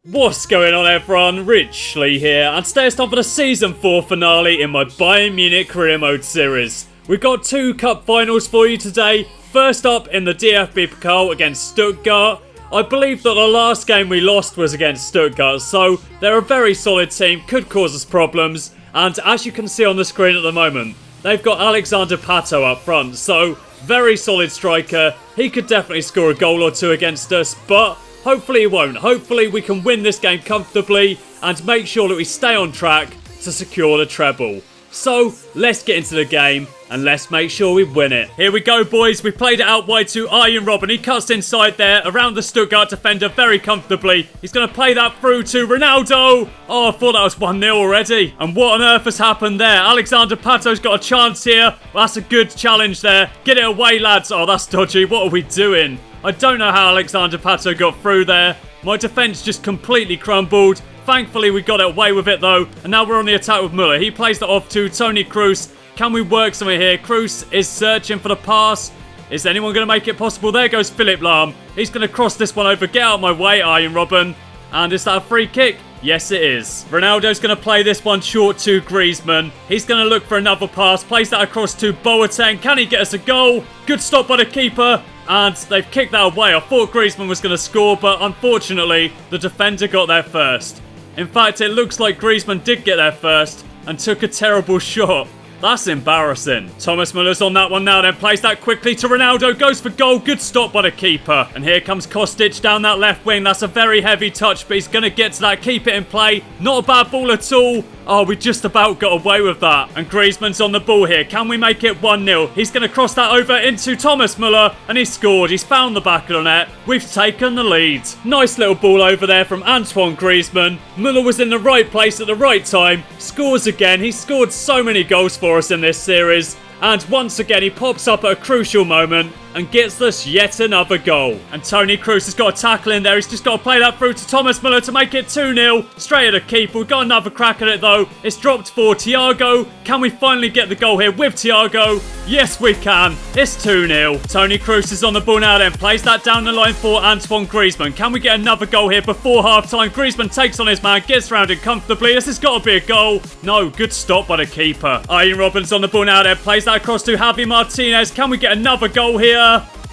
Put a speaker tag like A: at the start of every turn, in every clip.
A: What's going on everyone, Richley here, and today it's time for the Season 4 finale in my Bayern Munich Career Mode series. We've got two cup finals for you today. First up in the DFB Pokal against Stuttgart. I believe that the last game we lost was against Stuttgart, so they're a very solid team, could cause us problems. And as you can see on the screen at the moment, they've got Alexander Pato up front, so very solid striker. He could definitely score a goal or two against us, but hopefully he won't. Hopefully we can win this game comfortably and make sure that we stay on track to secure the treble. So let's get into the game and let's make sure we win it. Here we go, boys. We played it out wide to Bayern Munich. He cuts inside there around the Stuttgart defender very comfortably. He's going to play that through to Ronaldo. Oh, I thought that was 1-0 already. And what on earth has happened there? Alexander Pato's got a chance here. Well, that's a good challenge there. Get it away, lads. Oh, that's dodgy. What are we doing? I don't know how Alexander Pato got through there. My defence just completely crumbled. Thankfully, we got it away with it, though. And now we're on the attack with Müller. He plays that off to Toni Kroos. Can we work somewhere here? Kroos is searching for the pass. Is anyone going to make it possible? There goes Philipp Lahm. He's going to cross this one over. Get out of my way, Arjen Robben. And is that a free kick? Yes, it is. Ronaldo's going to play this one short to Griezmann. He's going to look for another pass. Plays that across to Boateng. Can he get us a goal? Good stop by the keeper. And they've kicked that away. I thought Griezmann was going to score, but unfortunately, the defender got there first. In fact, it looks like Griezmann did get there first and took a terrible shot. That's embarrassing. Thomas Müller's on that one now, then plays that quickly to Ronaldo. Goes for goal. Good stop by the keeper. And here comes Kostic down that left wing. That's a very heavy touch, but he's going to get to that. Keep it in play. Not a bad ball at all. Oh, we just about got away with that. And Griezmann's on the ball here. Can we make it 1-0? He's going to cross that over into Thomas Müller. And he scored. He's found the back of the net. We've taken the lead. Nice little ball over there from Antoine Griezmann. Müller was in the right place at the right time. Scores again. He's scored so many goals for us in this series. And once again, he pops up at a crucial moment and gets us yet another goal. And Toni Kroos has got a tackle in there. He's just got to play that through to Thomas Müller to make it 2-0. Straight at the keeper. We've got another crack at it, though. It's dropped for Thiago. Can we finally get the goal here with Thiago? Yes, we can. It's 2-0. Toni Kroos is on the ball now then. Plays that down the line for Antoine Griezmann. Can we get another goal here before half-time? Griezmann takes on his man. Gets round it comfortably. This has got to be a goal. No, good stop by the keeper. Arjen Robben's on the ball now then. Plays that across to Javi Martinez. Can we get another goal here?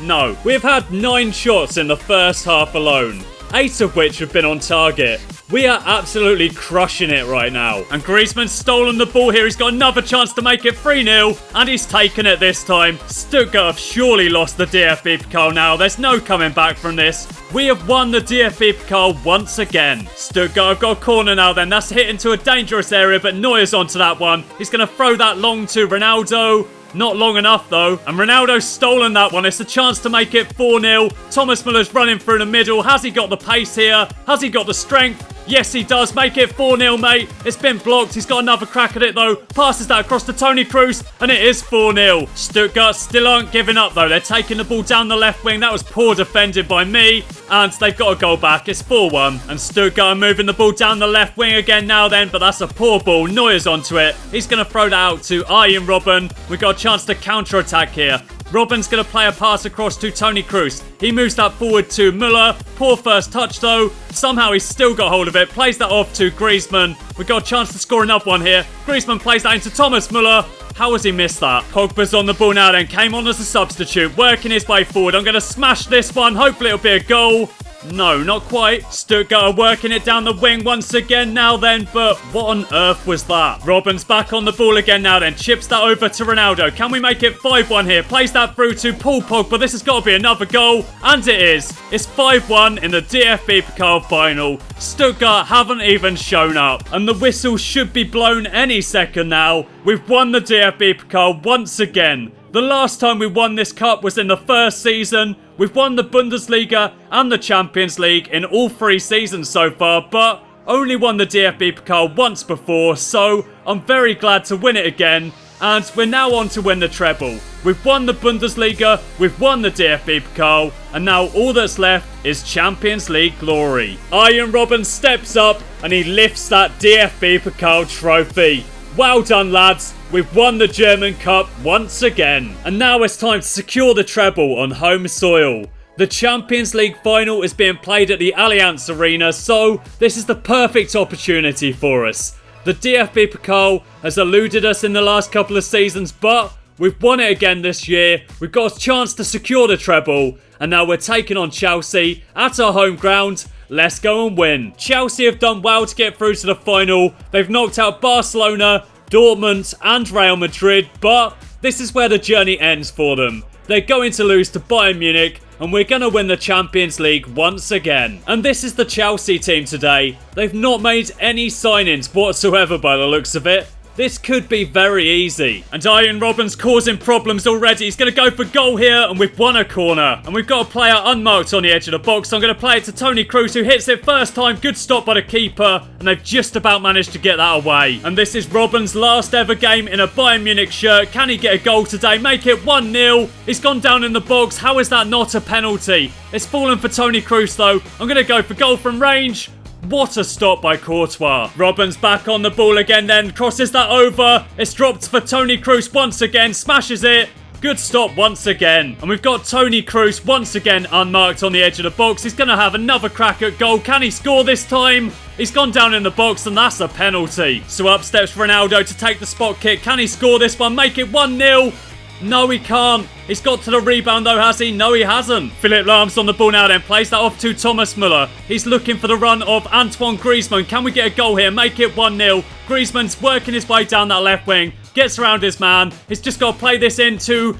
A: No. We've had 9 shots in the first half alone, 8 of which have been on target. We are absolutely crushing it right now. And Griezmann's stolen the ball here. He's got another chance to make it 3-0. And he's taken it this time. Stuttgart have surely lost the DFB Pokal now. There's no coming back from this. We have won the DFB Pokal once again. Stuttgart have got a corner now then. That's hit into a dangerous area, but Neuer's onto that one. He's going to throw that long to Ronaldo. Not long enough, though. And Ronaldo's stolen that one. It's a chance to make it 4-0. Thomas Müller's running through the middle. Has he got the pace here? Has he got the strength? Yes, he does. Make it 4-0, mate. It's been blocked. He's got another crack at it, though. Passes that across to Toni Kroos, and it is 4-0. Stuttgart still aren't giving up, though. They're taking the ball down the left wing. That was poor defended by me, and they've got a goal back. It's 4-1, and Stuttgart are moving the ball down the left wing again now then, but that's a poor ball. Neuer's onto it. He's going to throw that out to Arjen Robben. We've got a chance to counter-attack here. Robben's going to play a pass across to Toni Kroos. He moves that forward to Müller. Poor first touch, though. Somehow he's still got hold of it. Plays that off to Griezmann. We've got a chance to score another one here. Griezmann plays that into Thomas Müller. How has he missed that? Pogba's on the ball now then. Came on as a substitute. Working his way forward. I'm going to smash this one. Hopefully it'll be a goal. No, not quite. Stuttgart are working it down the wing once again now then, but what on earth was that? Robben's back on the ball again now then. Chips that over to Ronaldo. Can we make it 5-1 here? Plays that through to Paul Pogba. This has got to be another goal, and it is. It's 5-1 in the DFB Pokal final. Stuttgart haven't even shown up, and the whistle should be blown any second now. We've won the DFB Pokal once again. The last time we won this cup was in the first season. We've won the Bundesliga and the Champions League in all 3 seasons so far, but only won the DFB Pokal once before, so I'm very glad to win it again. And we're now on to win the treble. We've won the Bundesliga, we've won the DFB Pokal, and now all that's left is Champions League glory. Arjen Robben steps up and he lifts that DFB Pokal trophy. Well done, lads. We've won the German Cup once again. And now it's time to secure the treble on home soil. The Champions League final is being played at the Allianz Arena, so this is the perfect opportunity for us. The DFB Pokal has eluded us in the last couple of seasons, but we've won it again this year. We've got a chance to secure the treble, and now we're taking on Chelsea at our home ground. Let's go and win. Chelsea have done well to get through to the final. They've knocked out Barcelona, Dortmund and Real Madrid, but this is where the journey ends for them. They're going to lose to Bayern Munich, and we're going to win the Champions League once again. And this is the Chelsea team today. They've not made any signings whatsoever by the looks of it. This could be very easy. And Arjen Robben's causing problems already. He's going to go for goal here, and we've won a corner. And we've got a player unmarked on the edge of the box. So I'm going to play it to Toni Kroos, who hits it first time. Good stop by the keeper. And they've just about managed to get that away. And this is Robben's last ever game in a Bayern Munich shirt. Can he get a goal today? Make it 1-0. He's gone down in the box. How is that not a penalty? It's fallen for Toni Kroos, though. I'm going to go for goal from range. What a stop by Courtois. Robben's back on the ball again then. Crosses that over. It's dropped for Toni Kroos once again. Smashes it. Good stop once again. And we've got Toni Kroos once again unmarked on the edge of the box. He's going to have another crack at goal. Can he score this time? He's gone down in the box and that's a penalty. So up steps Ronaldo to take the spot kick. Can he score this one? Make it 1-0. No, he can't. He's got to the rebound though, has he? No, he hasn't. Philipp Lahm's on the ball now then. Plays that off to Thomas Müller. He's looking for the run of Antoine Griezmann. Can we get a goal here? Make it 1-0. Griezmann's working his way down that left wing. Gets around his man. He's just got to play this into...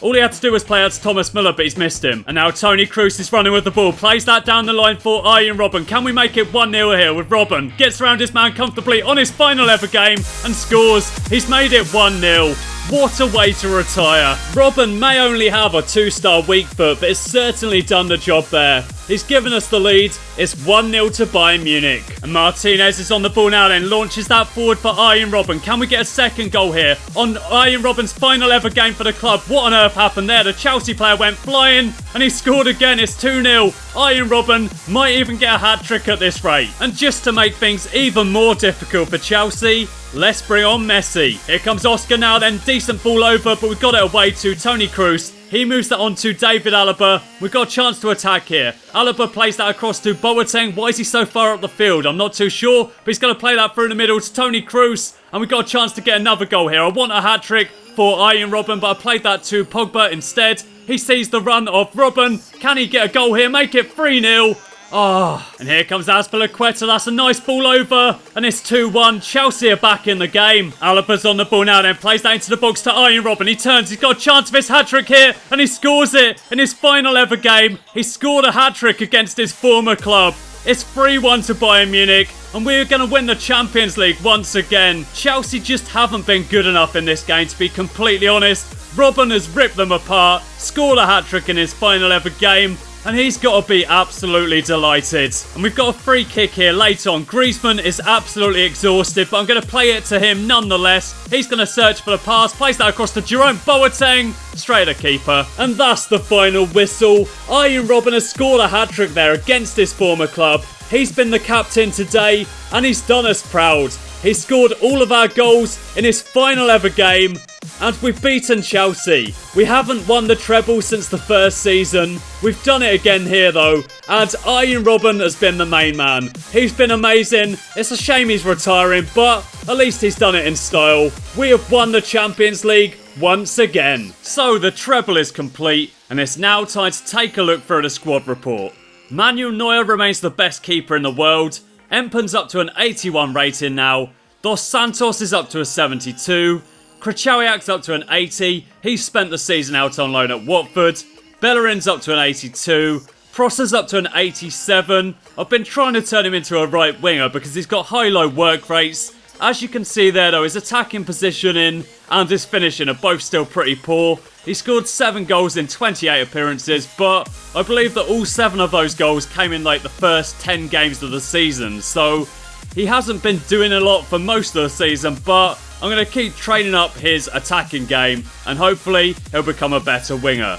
A: All he had to do was play out to Thomas Müller, but he's missed him. And now Toni Kroos is running with the ball. Plays that down the line for Arjen Robben. Can we make it 1-0 here with Robben? Gets around his man comfortably on his final ever game and scores. He's made it 1-0. What a way to retire. Robben may only have a 2-star weak foot, but it's certainly done the job there. He's given us the lead. It's 1-0 to Bayern Munich. And Martinez is on the ball now then. Launches that forward for Arjen Robben. Can we get a second goal here on Arjen Robben's final ever game for the club? What on earth happened there? The Chelsea player went flying and he scored again. It's 2-0. Arjen Robben might even get a hat-trick at this rate. And just to make things even more difficult for Chelsea, let's bring on Messi. Here comes Oscar now then. Decent ball over, but we've got it away to Toni Kroos. He moves that on to David Alaba. We've got a chance to attack here. Alaba plays that across to Boateng. Why is he so far up the field? I'm not too sure, but he's going to play that through the middle to Toni Kroos. And we've got a chance to get another goal here. I want a hat-trick for Arjen Robben, but I played that to Pogba instead. He sees the run of Robben. Can he get a goal here? Make it 3-0. And here comes Azpilicueta. That's a nice ball over. And it's 2-1. Chelsea are back in the game. Alaba's on the ball now then. Plays that into the box to Arjen Robben. He turns. He's got a chance of his hat-trick here. And he scores it in his final ever game. He scored a hat-trick against his former club. It's 3-1 to Bayern Munich. And we're going to win the Champions League once again. Chelsea just haven't been good enough in this game, to be completely honest. Robben has ripped them apart. Scored a hat-trick in his final ever game. And he's got to be absolutely delighted. And we've got a free kick here late on. Griezmann is absolutely exhausted, but I'm going to play it to him nonetheless. He's going to search for the pass. Plays that across to Jerome Boateng. Straight at the keeper. And that's the final whistle. Arjen Robben has scored a hat-trick there against his former club. He's been the captain today, and he's done us proud. He scored all of our goals in his final ever game. And we've beaten Chelsea. We haven't won the treble since the first season. We've done it again here though. And Arjen Robben has been the main man. He's been amazing. It's a shame he's retiring, but at least he's done it in style. We have won the Champions League once again. So the treble is complete, and it's now time to take a look through the squad report. Manuel Neuer remains the best keeper in the world. Empen's up to an 81 rating now. Dos Santos is up to a 72. Krychowiak's up to an 80. He's spent the season out on loan at Watford. Bellerin's up to an 82. Prosser's up to an 87. I've been trying to turn him into a right winger because he's got high-low work rates. As you can see there though, his attacking positioning and his finishing are both still pretty poor. He scored 7 goals in 28 appearances, but I believe that all 7 of those goals came in like the first 10 games of the season. So he hasn't been doing a lot for most of the season, but I'm going to keep training up his attacking game and hopefully he'll become a better winger.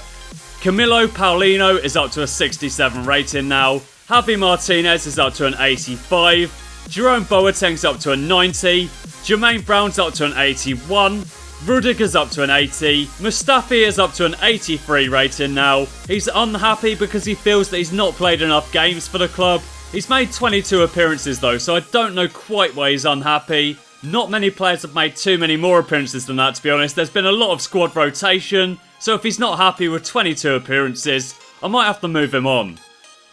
A: Camilo Paulino is up to a 67 rating now. Javi Martinez is up to an 85. Jerome Boateng's up to a 90. Jermaine Brown's up to an 81. Rudiger's up to an 80. Mustafi is up to an 83 rating now. He's unhappy because he feels that he's not played enough games for the club. He's made 22 appearances though, so I don't know quite why he's unhappy. Not many players have made too many more appearances than that, to be honest. There's been a lot of squad rotation, so if he's not happy with 22 appearances, I might have to move him on.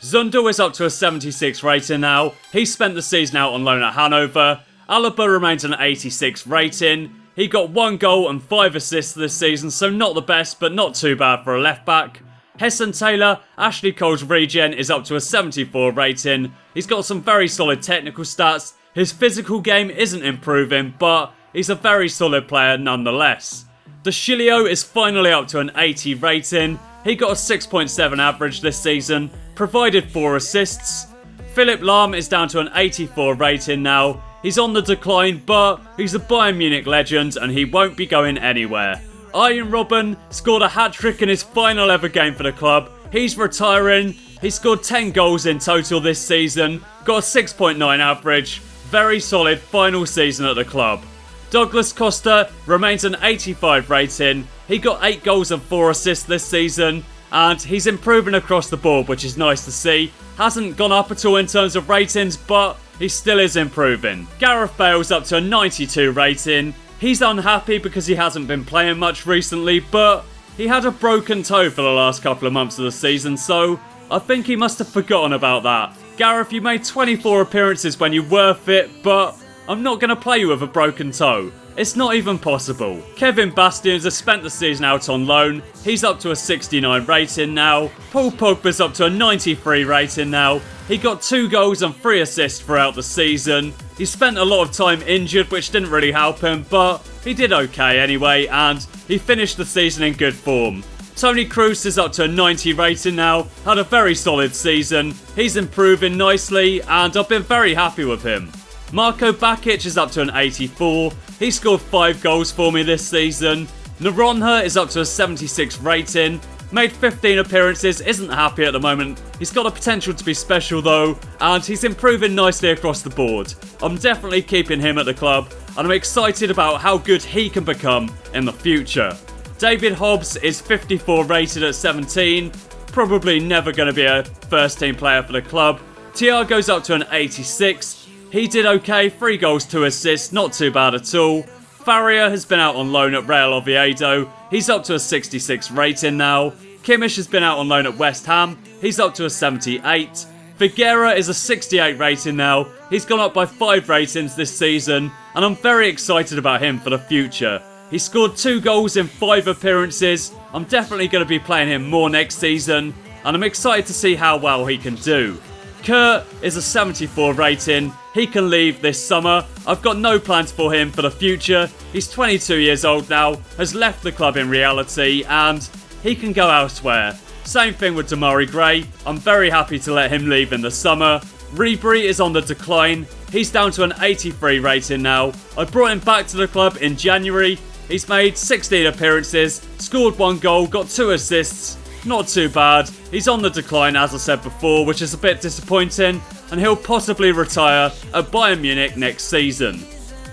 A: Zundel is up to a 76 rating now. He spent the season out on loan at Hanover. Alaba remains an 86 rating. He got 1 goal and 5 assists this season, so not the best, but not too bad for a left back. Hesson Taylor, Ashley Cole's regen, is up to a 74 rating. He's got some very solid technical stats. His physical game isn't improving, but he's a very solid player nonetheless. De Chilio is finally up to an 80 rating. He got a 6.7 average this season, provided 4 assists. Philipp Lahm is down to an 84 rating now. He's on the decline, but he's a Bayern Munich legend and he won't be going anywhere. Arjen Robben scored a hat-trick in his final ever game for the club. He's retiring. He scored 10 goals in total this season, got a 6.9 average. Very solid final season at the club. Douglas Costa remains an 85 rating. He got 8 goals and 4 assists this season, and he's improving across the board, which is nice to see. Hasn't gone up at all in terms of ratings, but he still is improving. Gareth Bale's up to a 92 rating. He's unhappy because he hasn't been playing much recently, but he had a broken toe for the last couple of months of the season, so I think he must have forgotten about that. Gareth, you made 24 appearances when you were fit, but I'm not going to play you with a broken toe. It's not even possible. Kevin Bastians has spent the season out on loan. He's up to a 69 rating now. Paul Pogba's up to a 93 rating now. He got 2 goals and 3 assists throughout the season. He spent a lot of time injured, which didn't really help him, but he did okay anyway, and he finished the season in good form. Toni Kroos is up to a 90 rating now, had a very solid season. He's improving nicely, and I've been very happy with him. Marko Bakic is up to an 84. He scored 5 goals for me this season. Naronha is up to a 76 rating. Made 15 appearances, isn't happy at the moment. He's got the potential to be special though, and he's improving nicely across the board. I'm definitely keeping him at the club, and I'm excited about how good he can become in the future. David Hobbs is 54 rated at 17. Probably never going to be a first team player for the club. Thiago's up to an 86. He did okay, 3 goals, 2 assists, not too bad at all. Faria has been out on loan at Real Oviedo. He's up to a 66 rating now. Kimmich has been out on loan at West Ham. He's up to a 78. Figueira is a 68 rating now. He's gone up by 5 ratings this season, and I'm very excited about him for the future. He scored 2 goals in 5 appearances. I'm definitely going to be playing him more next season, and I'm excited to see how well he can do. Kurt is a 74 rating. He can leave this summer. I've got no plans for him for the future. He's 22 years old now, has left the club in reality, and he can go elsewhere. Same thing with Damari Gray. I'm very happy to let him leave in the summer. Ribery is on the decline. He's down to an 83 rating now. I brought him back to the club in January. He's made 16 appearances, scored 1 goal, got 2 assists. Not too bad. He's on the decline, as I said before, which is a bit disappointing, and he'll possibly retire at Bayern Munich next season.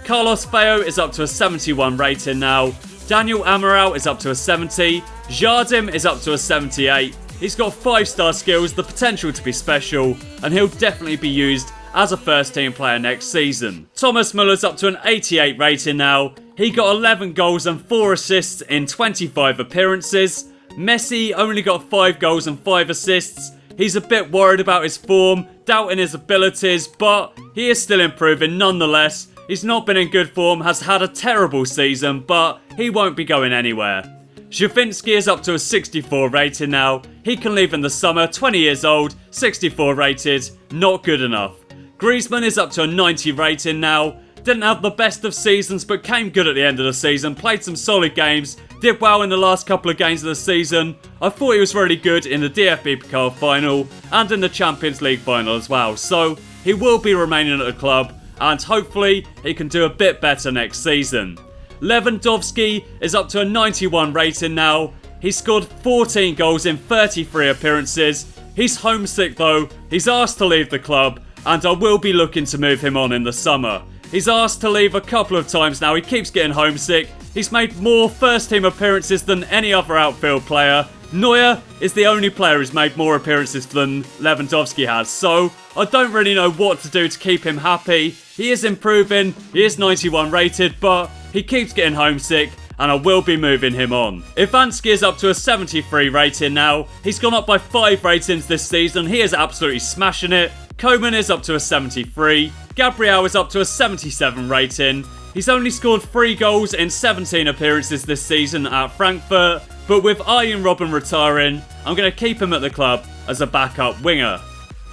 A: Carlos Feo is up to a 71 rating now. Daniel Amaral is up to a 70. Jardim is up to a 78. He's got 5-star skills, the potential to be special, and he'll definitely be used as a first team player next season. Thomas Muller's up to an 88 rating now. He got 11 goals and 4 assists in 25 appearances. Messi only got 5 goals and 5 assists. He's a bit worried about his form, doubting his abilities, but he is still improving nonetheless. He's not been in good form, has had a terrible season, but he won't be going anywhere. Zhivinski is up to a 64 rating now. He can leave in the summer, 20 years old, 64 rated, not good enough. Griezmann is up to a 90 rating now. Didn't have the best of seasons, but came good at the end of the season, played some solid games, did well in the last couple of games of the season. I thought he was really good in the DFB Pokal final and in the Champions League final as well, so he will be remaining at the club, and hopefully he can do a bit better next season. Lewandowski is up to a 91 rating now. He scored 14 goals in 33 appearances. He's homesick though, he's asked to leave the club, and I will be looking to move him on in the summer. He's asked to leave a couple of times now, he keeps getting homesick. He's made more first team appearances than any other outfield player. Neuer is the only player who's made more appearances than Lewandowski has, so I don't really know what to do to keep him happy. He is improving, he is 91 rated, but he keeps getting homesick, and I will be moving him on. Ivanski is up to a 73 rating now. He's gone up by 5 ratings this season. He is absolutely smashing it. Koeman is up to a 73. Gabriel is up to a 77 rating. He's only scored 3 goals in 17 appearances this season at Frankfurt, but with Arjen Robben retiring, I'm going to keep him at the club as a backup winger.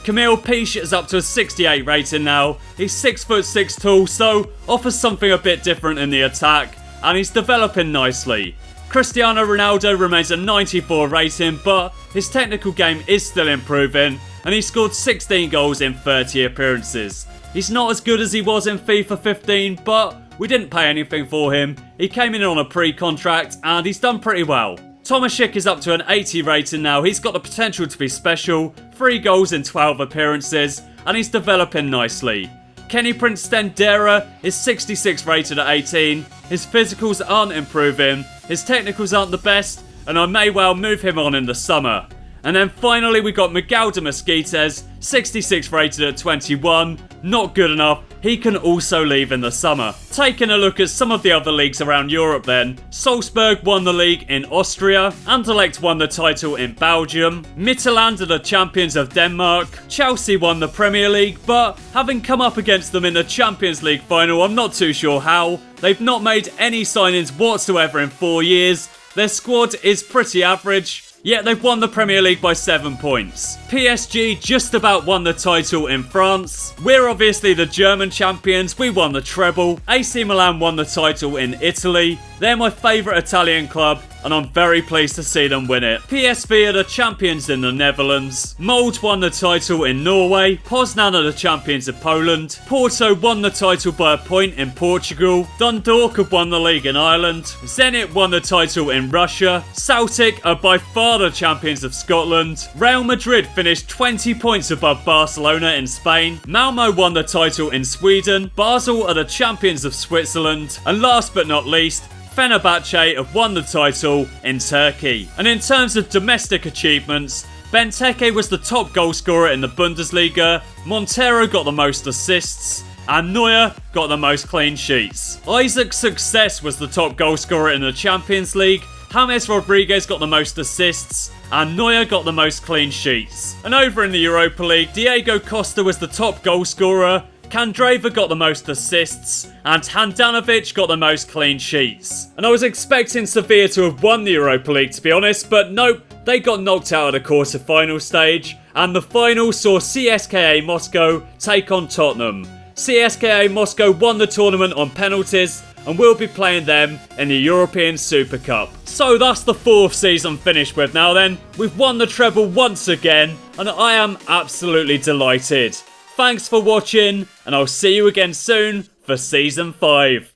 A: Camille Piche is up to a 68 rating now. He's 6'6" tall, so offers something a bit different in the attack, and he's developing nicely. Cristiano Ronaldo remains a 94 rating, but his technical game is still improving, and he scored 16 goals in 30 appearances. He's not as good as he was in FIFA 15, but we didn't pay anything for him. He came in on a pre-contract, and he's done pretty well. Tomaszek is up to an 80 rating now. He's got the potential to be special. 3 goals in 12 appearances, and he's developing nicely. Kenny Prince Stendera is 66 rated at 18. His physicals aren't improving, his technicals aren't the best, and I may well move him on in the summer. And then finally we got Miguel de Mesquites, 66 rated at 21, not good enough. He can also leave in the summer. Taking a look at some of the other leagues around Europe then. Salzburg won the league in Austria. Anderlecht won the title in Belgium. Midtjylland are the champions of Denmark. Chelsea won the Premier League, but having come up against them in the Champions League final, I'm not too sure how. They've not made any signings whatsoever in 4 years. Their squad is pretty average. Yet they've won the Premier League by 7 points. PSG just about won the title in France. We're obviously the German champions, we won the treble. AC Milan won the title in Italy. They're my favourite Italian club, and I'm very pleased to see them win it. PSV are the champions in the Netherlands. Molde won the title in Norway. Poznan are the champions of Poland. Porto won the title by a point in Portugal. Dundalk have won the league in Ireland. Zenit won the title in Russia. Celtic are by far the champions of Scotland. Real Madrid finished 20 points above Barcelona in Spain. Malmo won the title in Sweden. Basel are the champions of Switzerland. And last but not least, Fenerbahce have won the title in Turkey. And in terms of domestic achievements, Benteke was the top goal scorer in the Bundesliga, Montero got the most assists, and Neuer got the most clean sheets. Isaac Success was the top goal scorer in the Champions League, James Rodriguez got the most assists, and Neuer got the most clean sheets. And over in the Europa League, Diego Costa was the top goal scorer, Kandreva got the most assists, and Handanovic got the most clean sheets. And I was expecting Sevilla to have won the Europa League, to be honest, but nope, they got knocked out at the quarter-final stage, and the final saw CSKA Moscow take on Tottenham. CSKA Moscow won the tournament on penalties, and we'll be playing them in the European Super Cup. So that's the 4th season finished with now then. We've won the treble once again, and I am absolutely delighted. Thanks for watching, and I'll see you again soon for Season 5.